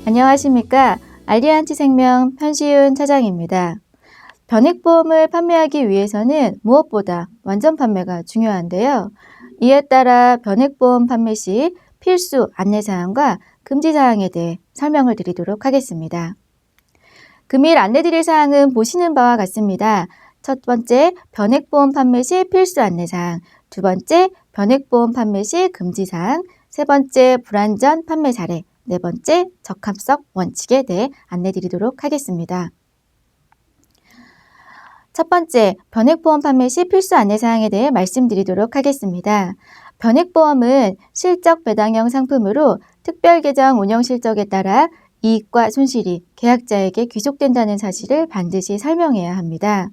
안녕하십니까. 알리안치생명 편시윤 차장입니다. 변액보험을 판매하기 위해서는 무엇보다 완전 판매가 중요한데요. 이에 따라 변액보험 판매 시 필수 안내사항과 금지사항에 대해 설명을 드리도록 하겠습니다. 금일 안내드릴 사항은 보시는 바와 같습니다. 첫 번째, 변액보험 판매 시 필수 안내사항. 두 번째, 변액보험 판매 시 금지사항. 세 번째, 불완전 판매 사례. 네 번째, 적합성 원칙에 대해 안내드리도록 하겠습니다. 첫 번째, 변액보험 판매 시 필수 안내사항에 대해 말씀드리도록 하겠습니다. 변액보험은 실적 배당형 상품으로 특별 계정 운영 실적에 따라 이익과 손실이 계약자에게 귀속된다는 사실을 반드시 설명해야 합니다.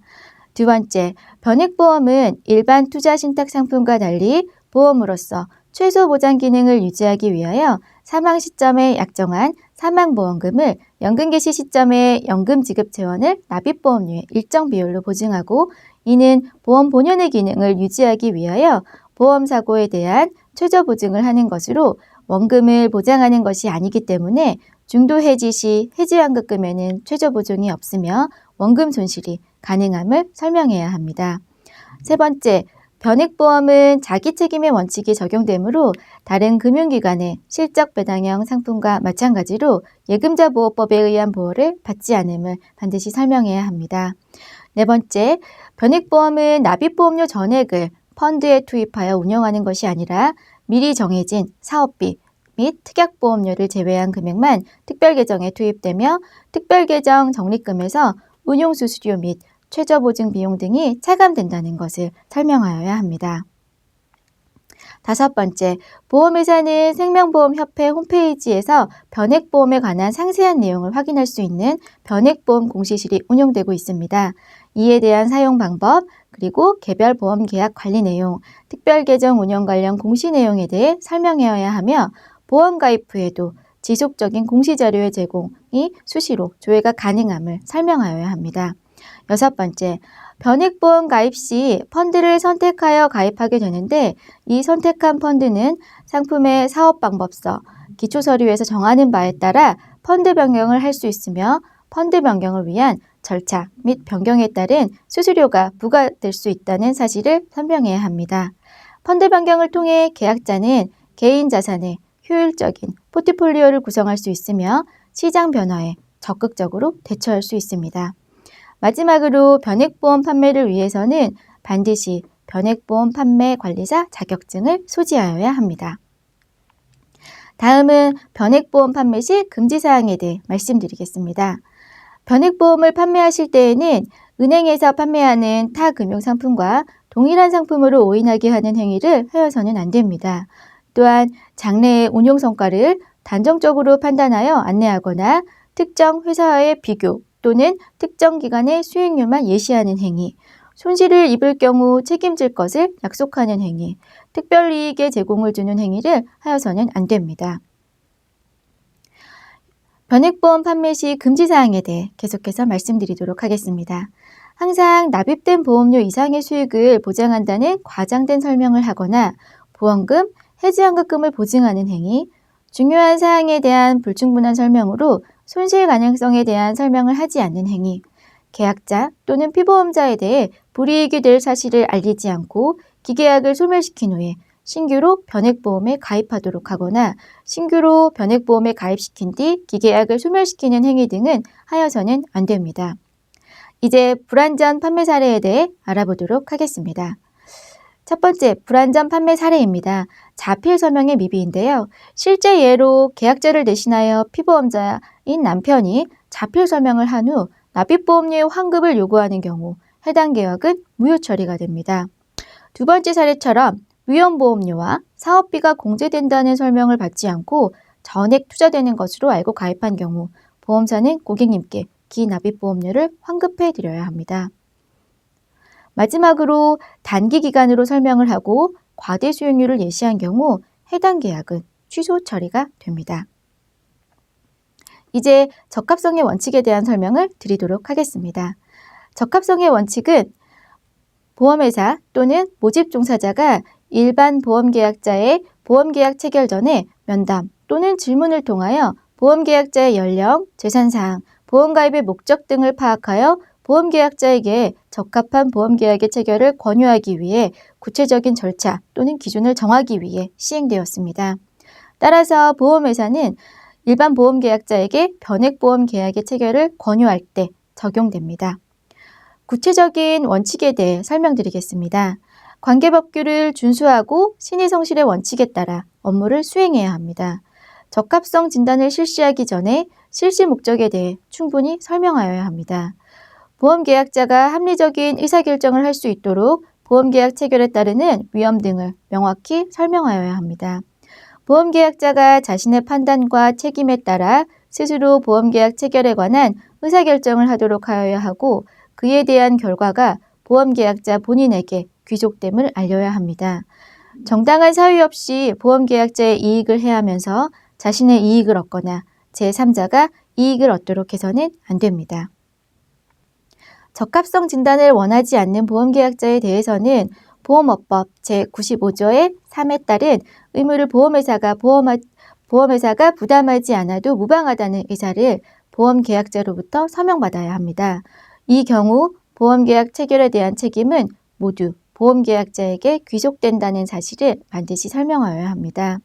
두 번째, 변액보험은 일반 투자 신탁 상품과 달리 보험으로서 최소 보장 기능을 유지하기 위하여 사망 시점에 약정한 사망보험금을 연금 개시 시점에 연금 지급 재원을 납입보험료의 일정 비율로 보증하고, 이는 보험 본연의 기능을 유지하기 위하여 보험사고에 대한 최저 보증을 하는 것으로 원금을 보장하는 것이 아니기 때문에 중도 해지 시 해지환급금에는 최저 보증이 없으며 원금 손실이 가능함을 설명해야 합니다. 세 번째, 변액보험은 자기 책임의 원칙이 적용되므로 다른 금융기관의 실적 배당형 상품과 마찬가지로 예금자 보호법에 의한 보호를 받지 않음을 반드시 설명해야 합니다. 네 번째, 변액보험은 납입보험료 전액을 펀드에 투입하여 운영하는 것이 아니라 미리 정해진 사업비 및 특약보험료를 제외한 금액만 특별계정에 투입되며 특별계정 적립금에서 운용수수료 및 최저보증 비용 등이 차감된다는 것을 설명하여야 합니다. 다섯 번째, 보험회사는 생명보험협회 홈페이지에서 변액보험에 관한 상세한 내용을 확인할 수 있는 변액보험 공시실이 운영되고 있습니다. 이에 대한 사용 방법, 그리고 개별 보험 계약 관리 내용, 특별계정 운영 관련 공시 내용에 대해 설명해야 하며, 보험 가입 후에도 지속적인 공시자료의 제공이 수시로 조회가 가능함을 설명하여야 합니다. 여섯 번째, 변액보험 가입 시 펀드를 선택하여 가입하게 되는데, 이 선택한 펀드는 상품의 사업방법서, 기초서류에서 정하는 바에 따라 펀드 변경을 할 수 있으며, 펀드 변경을 위한 절차 및 변경에 따른 수수료가 부과될 수 있다는 사실을 설명해야 합니다. 펀드 변경을 통해 계약자는 개인 자산의 효율적인 포트폴리오를 구성할 수 있으며 시장 변화에 적극적으로 대처할 수 있습니다. 마지막으로 변액보험 판매를 위해서는 반드시 변액보험 판매 관리사 자격증을 소지하여야 합니다. 다음은 변액보험 판매 시 금지사항에 대해 말씀드리겠습니다. 변액보험을 판매하실 때에는 은행에서 판매하는 타 금융상품과 동일한 상품으로 오인하게 하는 행위를 하여서는 안 됩니다. 또한 장래의 운용성과를 단정적으로 판단하여 안내하거나 특정 회사와의 비교 또는 특정 기간의 수익률만 예시하는 행위, 손실을 입을 경우 책임질 것을 약속하는 행위, 특별이익의 제공을 주는 행위를 하여서는 안 됩니다. 변액보험 판매 시 금지사항에 대해 계속해서 말씀드리도록 하겠습니다. 항상 납입된 보험료 이상의 수익을 보장한다는 과장된 설명을 하거나 보험금, 해지환급금을 보증하는 행위, 중요한 사항에 대한 불충분한 설명으로 손실 가능성에 대한 설명을 하지 않는 행위, 계약자 또는 피보험자에 대해 불이익이 될 사실을 알리지 않고 기계약을 소멸시킨 후에 신규로 변액보험에 가입하도록 하거나 신규로 변액보험에 가입시킨 뒤 기계약을 소멸시키는 행위 등은 하여서는 안 됩니다. 이제 불완전 판매 사례에 대해 알아보도록 하겠습니다. 첫 번째, 불완전 판매 사례입니다. 자필 서명의 미비인데요. 실제 예로 계약자를 대신하여 피보험자인 남편이 자필 서명을 한 후 납입보험료의 환급을 요구하는 경우 해당 계약은 무효 처리가 됩니다. 두 번째 사례처럼 위험보험료와 사업비가 공제된다는 설명을 받지 않고 전액 투자되는 것으로 알고 가입한 경우 보험사는 고객님께 기납입보험료를 환급해 드려야 합니다. 마지막으로 단기 기간으로 설명을 하고 과대 수익률을 예시한 경우 해당 계약은 취소 처리가 됩니다. 이제 적합성의 원칙에 대한 설명을 드리도록 하겠습니다. 적합성의 원칙은 보험회사 또는 모집 종사자가 일반 보험계약자의 보험계약 체결 전에 면담 또는 질문을 통하여 보험계약자의 연령, 재산사항, 보험가입의 목적 등을 파악하여 보험계약자에게 적합한 보험계약의 체결을 권유하기 위해 구체적인 절차 또는 기준을 정하기 위해 시행되었습니다. 따라서 보험회사는 일반 보험계약자에게 변액보험계약의 체결을 권유할 때 적용됩니다. 구체적인 원칙에 대해 설명드리겠습니다. 관계법규를 준수하고 신의성실의 원칙에 따라 업무를 수행해야 합니다. 적합성 진단을 실시하기 전에 실시 목적에 대해 충분히 설명하여야 합니다. 보험계약자가 합리적인 의사결정을 할 수 있도록 보험계약 체결에 따르는 위험 등을 명확히 설명하여야 합니다. 보험계약자가 자신의 판단과 책임에 따라 스스로 보험계약 체결에 관한 의사결정을 하도록 하여야 하고 그에 대한 결과가 보험계약자 본인에게 귀속됨을 알려야 합니다. 정당한 사유 없이 보험계약자의 이익을 해하면서 자신의 이익을 얻거나 제3자가 이익을 얻도록 해서는 안 됩니다. 적합성 진단을 원하지 않는 보험계약자에 대해서는 보험업법 제95조의 3에 따른 의무를 보험회사가 부담하지 않아도 무방하다는 의사를 보험계약자로부터 서명받아야 합니다. 이 경우 보험계약 체결에 대한 책임은 모두 보험계약자에게 귀속된다는 사실을 반드시 설명하여야 합니다.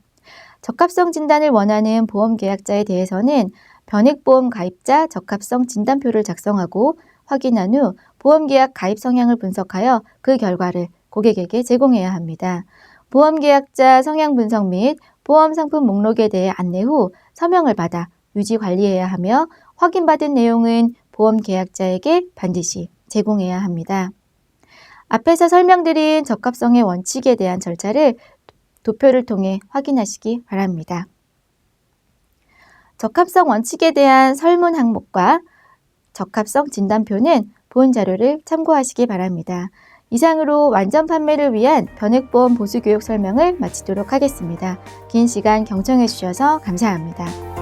적합성 진단을 원하는 보험계약자에 대해서는 변액보험 가입자 적합성 진단표를 작성하고 확인한 후 보험계약 가입 성향을 분석하여 그 결과를 고객에게 제공해야 합니다. 보험계약자 성향 분석 및 보험상품 목록에 대해 안내 후 서명을 받아 유지 관리해야 하며 확인받은 내용은 보험계약자에게 반드시 제공해야 합니다. 앞에서 설명드린 적합성의 원칙에 대한 절차를 도표를 통해 확인하시기 바랍니다. 적합성 원칙에 대한 설문 항목과 적합성 진단표는 본 자료를 참고하시기 바랍니다. 이상으로 완전 판매를 위한 변액보험 보수교육 설명을 마치도록 하겠습니다. 긴 시간 경청해 주셔서 감사합니다.